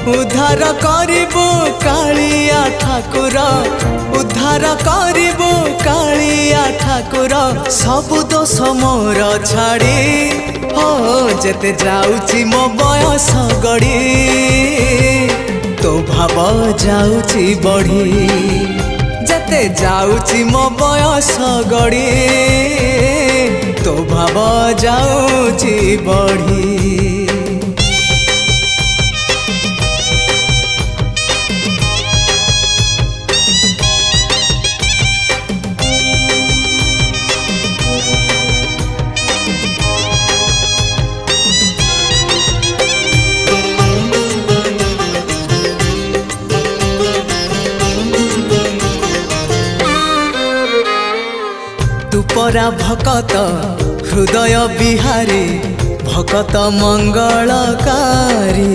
उद्धार करिबो कालिया ठाकुर उद्धार करिबो कालिया ठाकुर सबु दोष मोर छाड़ी हो जेते जाउची मो बयस गड़ी तो भाव जाउची बढ़ी जेते जाउची मो बयस गड़ी तो भाव जाउची बढ़ी। तू परा भकत हृदय बिहारी भकत मंगलकारी।